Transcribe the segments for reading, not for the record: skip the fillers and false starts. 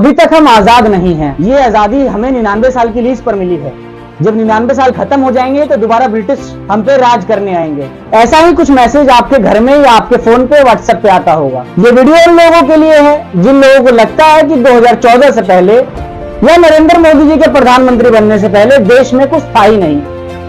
अभी तक हम आजाद नहीं हैं। ये आजादी हमें 99 साल की लीज पर मिली है। जब 99 साल खत्म हो जाएंगे तो दोबारा ब्रिटिश हम पे राज करने आएंगे। ऐसा ही कुछ मैसेज आपके घर में या आपके फोन पे व्हाट्सएप पे आता होगा। ये वीडियो उन लोगों के लिए है जिन लोगों को लगता है कि 2014 से पहले या नरेंद्र मोदी जी के प्रधानमंत्री बनने से पहले देश में कुछ था ही नहीं।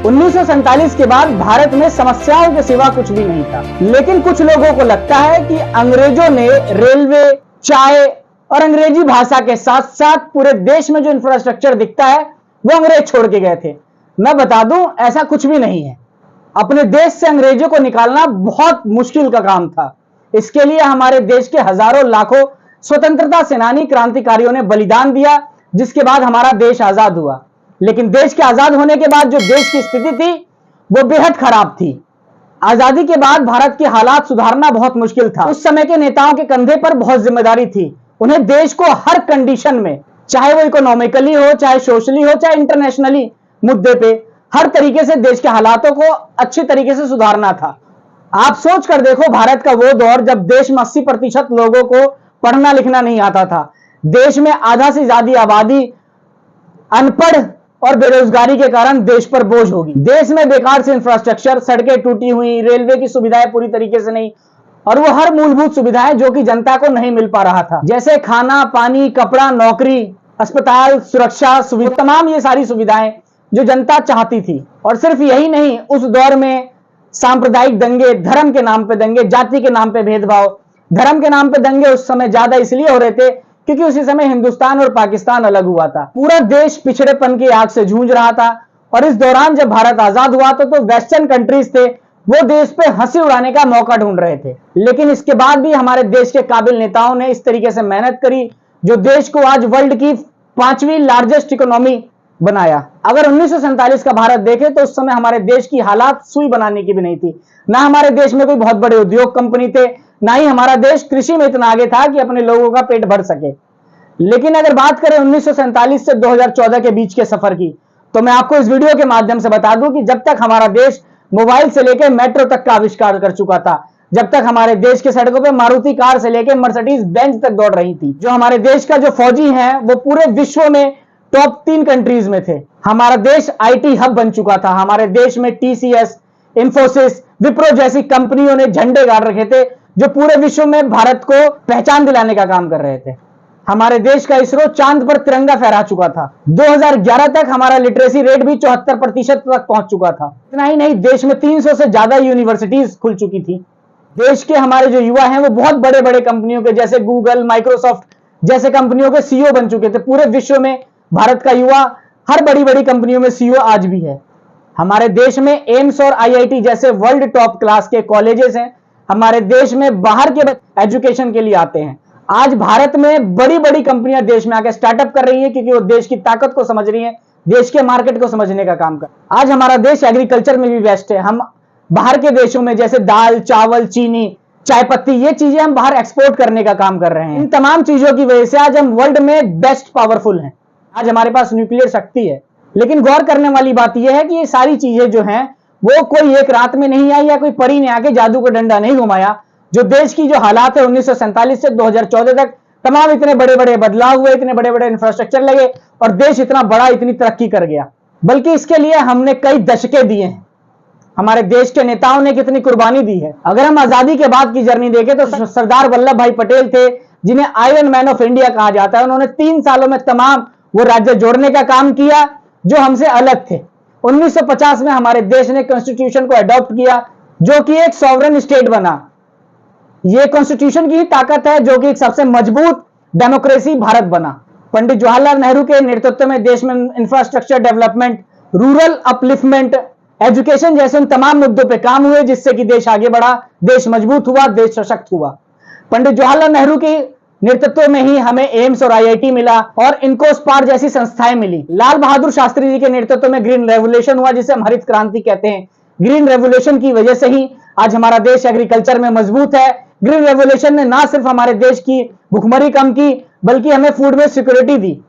1947 के बाद भारत में समस्याओं के सिवा कुछ भी नहीं था। लेकिन कुछ लोगों को लगता है कि अंग्रेजों ने रेलवे, चाय और अंग्रेजी भाषा के साथ साथ पूरे देश में जो इंफ्रास्ट्रक्चर दिखता है वो अंग्रेज छोड़ के गए थे। मैं बता दूं, ऐसा कुछ भी नहीं है। अपने देश से अंग्रेजों को निकालना बहुत मुश्किल का काम था। इसके लिए हमारे देश के हजारों लाखों स्वतंत्रता सेनानी क्रांतिकारियों ने बलिदान दिया, जिसके बाद हमारा देश आजाद हुआ। लेकिन देश के आजाद होने के बाद जो देश की स्थिति थी वो बेहद खराब थी। आजादी के बाद भारत के हालात सुधारना बहुत मुश्किल था। उस समय के नेताओं के कंधे पर बहुत जिम्मेदारी थी। उन्हें देश को हर कंडीशन में, चाहे वो इकोनॉमिकली हो, चाहे सोशली हो, चाहे इंटरनेशनली मुद्दे पे, हर तरीके से देश के हालातों को अच्छी तरीके से सुधारना था। आप सोच कर देखो, भारत का वो दौर जब देश में 80% लोगों को पढ़ना लिखना नहीं आता था। देश में आधा से ज्यादा आबादी अनपढ़ और बेरोजगारी के कारण देश पर बोझ होगी। देश में बेकार से इंफ्रास्ट्रक्चर, सड़कें टूटी हुई, रेलवे की सुविधाएं पूरी तरीके से नहीं, और वो हर मूलभूत सुविधाएं जो कि जनता को नहीं मिल पा रहा था, जैसे खाना, पानी, कपड़ा, नौकरी, अस्पताल, सुरक्षा सुविधा, तमाम ये सारी सुविधाएं जो जनता चाहती थी। और सिर्फ यही नहीं, उस दौर में सांप्रदायिक दंगे, धर्म के नाम पे दंगे, जाति के नाम पे भेदभाव, धर्म के नाम पे दंगे उस समय ज्यादा इसलिए हो रहे थे क्योंकि उसी समय हिंदुस्तान और पाकिस्तान अलग हुआ था। पूरा देश पिछड़ेपन की आग से जूझ रहा था। और इस दौरान जब भारत आजाद हुआ तो वेस्टर्न कंट्रीज थे, वो देश पे हंसी उड़ाने का मौका ढूंढ रहे थे। लेकिन इसके बाद भी हमारे देश के काबिल नेताओं ने इस तरीके से मेहनत करी जो देश को आज वर्ल्ड की 5वीं लार्जेस्ट इकोनॉमी बनाया। अगर 1947 का भारत देखे तो उस समय हमारे देश की हालात सुई बनाने की भी नहीं थी। ना हमारे देश में कोई बहुत बड़े उद्योग कंपनी थे, ना ही हमारा देश कृषि में इतना आगे था कि अपने लोगों का पेट भर सके। लेकिन अगर बात करें 1947 से 2014 के बीच के सफर की, तो मैं आपको इस वीडियो के माध्यम से बता दूं कि जब तक हमारा देश मोबाइल से लेकर मेट्रो तक का आविष्कार कर चुका था, जब तक हमारे देश के सड़कों पे मारुति कार से लेकर मर्सिडीज बेंज तक दौड़ रही थी, जो हमारे देश का जो फौजी है वो पूरे विश्व में टॉप 3 कंट्रीज में थे। हमारा देश आईटी हब बन चुका था। हमारे देश में टीसीएस, इंफोसिस, विप्रो जैसी कंपनियों ने झंडे गाड़ रखे थे जो पूरे विश्व में भारत को पहचान दिलाने का काम कर रहे थे। हमारे देश का इसरो चांद पर तिरंगा फहरा चुका था। 2011 तक हमारा लिटरेसी रेट भी 74% तक पहुंच चुका था। इतना ही नहीं, देश में 300 से ज्यादा यूनिवर्सिटीज खुल चुकी थी। देश के हमारे जो युवा हैं वो बहुत बड़े बड़े कंपनियों के, जैसे गूगल, माइक्रोसॉफ्ट जैसे कंपनियों के सीईओ बन चुके थे। पूरे विश्व में भारत का युवा हर बड़ी बड़ी कंपनियों में सीईओ आज भी है। हमारे देश में एम्स और आईआईटी जैसे वर्ल्ड टॉप क्लास के कॉलेजेस हैं। हमारे देश में बाहर के एजुकेशन के लिए आते हैं। आज भारत में बड़ी बड़ी कंपनियां देश में आके स्टार्टअप कर रही हैं क्योंकि वो देश की ताकत को समझ रही हैं, देश के मार्केट को समझने का काम कर। आज हमारा देश एग्रीकल्चर में भी बेस्ट है। हम बाहर के देशों में जैसे दाल, चावल, चीनी, चाय पत्ती, ये चीजें हम बाहर एक्सपोर्ट करने का काम कर रहे हैं। इन तमाम चीजों की वजह से आज हम वर्ल्ड में बेस्ट पावरफुल हैं। आज हमारे पास न्यूक्लियर शक्ति है। लेकिन गौर करने वाली बात यह है कि ये सारी चीजें जो हैं वो कोई एक रात में नहीं आई, या कोई परी ने आके जादू का डंडा नहीं घुमाया। जो देश की जो हालात है 1947 से 2014 तक तमाम इतने बड़े बड़े बदलाव हुए, इतने बड़े बड़े इंफ्रास्ट्रक्चर लगे और देश इतना बड़ा, इतनी तरक्की कर गया। बल्कि इसके लिए हमने कई दशकें दिए हैं। हमारे देश के नेताओं ने कितनी कुर्बानी दी है। अगर हम आजादी के बाद की जर्नी देखें तो सरदार वल्लभ भाई पटेल थे, जिन्हें आयरन मैन ऑफ इंडिया कहा जाता है। उन्होंने 3 सालों में तमाम वो राज्य जोड़ने का काम किया जो हमसे अलग थे। 1950 में हमारे देश ने कॉन्स्टिट्यूशन को अडॉप्ट किया जो कि एक सॉवरेन स्टेट बना। ये कॉन्स्टिट्यूशन की ही ताकत है जो कि एक सबसे मजबूत डेमोक्रेसी भारत बना। पंडित जवाहरलाल नेहरू के नेतृत्व में देश में infrastructure development, rural upliftment, education जैसे उन तमाम मुद्दों पे काम हुए जिससे कि देश आगे बढ़ा, देश मजबूत हुआ, देश सशक्त हुआ। पंडित जवाहरलाल नेहरू के नेतृत्व में ही हमें एम्स और आईआईटी मिला और इनकोस्पार जैसी संस्थाएं मिली। लाल बहादुर शास्त्री जी के नेतृत्व में ग्रीन रेवोल्यूशन हुआ, जिसे हम हरित क्रांति कहते हैं। ग्रीन रेवोल्यूशन की वजह से ही आज हमारा देश एग्रीकल्चर में मजबूत है। ग्रीन रेवोल्यूशन ने ना सिर्फ हमारे देश की भुखमरी कम की, बल्कि हमें फूड में सिक्योरिटी दी।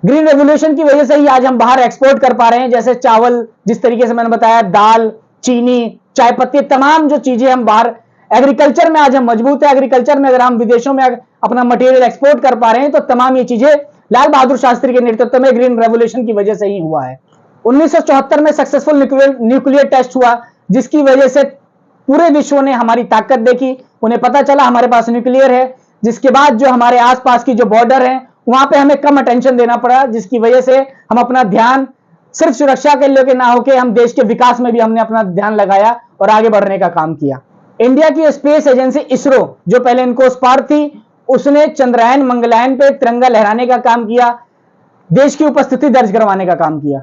ग्रीन रेवोल्यूशन की वजह से ही आज हम बाहर एक्सपोर्ट कर पा रहे हैं, जैसे चावल, जिस तरीके से मैंने बताया, दाल, चीनी, चाय पत्ती, तमाम जो चीजें हम बाहर एग्रीकल्चर में आज हम मजबूत है। एग्रीकल्चर में अगर हम विदेशों में अपना मटेरियल एक्सपोर्ट कर पा रहे हैं तो तमाम ये चीजें लाल बहादुर शास्त्री के नेतृत्व में ग्रीन रेवोल्यूशन की वजह से ही हुआ है। 1974 में सक्सेसफुल न्यूक्लियर टेस्ट हुआ, जिसकी वजह से पूरे विश्व ने हमारी ताकत देखी, उन्हें पता चला हमारे पास न्यूक्लियर है। जिसके बाद जो हमारे आसपास की जो बॉर्डर है वहां पे हमें कम अटेंशन देना पड़ा, जिसकी वजह से हम अपना ध्यान सिर्फ सुरक्षा के लिए ना होकर हम देश के विकास में भी हमने अपना ध्यान लगाया और आगे बढ़ने का काम किया। इंडिया की स्पेस एजेंसी इसरो, जो पहले इनकोस्पार्क थी, उसने चंद्रयान मंगलयान पे तिरंगा लहराने का काम किया, देश की उपस्थिति दर्ज करवाने का काम किया।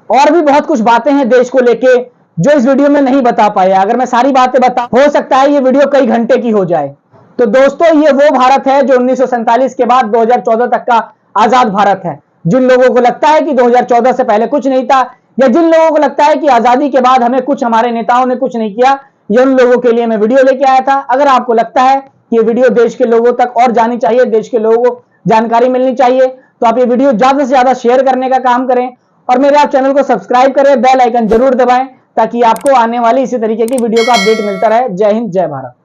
और भी बहुत कुछ बातें हैं देश को लेके जो इस वीडियो में नहीं बता पाया। अगर मैं सारी बातें हो सकता है ये वीडियो कई घंटे की हो जाए। तो दोस्तों, ये वो भारत है जो 1947 के बाद 2014 तक का आजाद भारत है। जिन लोगों को लगता है कि 2014 से पहले कुछ नहीं था, या जिन लोगों को लगता है कि आजादी के बाद हमें कुछ हमारे नेताओं ने कुछ नहीं किया, ये उन लोगों के लिए मैं वीडियो लेके आया था। अगर आपको लगता है कि ये वीडियो देश के लोगों तक और जानी चाहिए, देश के लोगों को जानकारी मिलनी चाहिए, तो आप ये वीडियो ज्यादा से ज्यादा शेयर करने का काम करें और मेरे आप चैनल को सब्सक्राइब करें, बेल आइकन जरूर दबाएं ताकि आपको आने वाली इसी तरीके की वीडियो का अपडेट मिलता रहे। जय हिंद, जय भारत।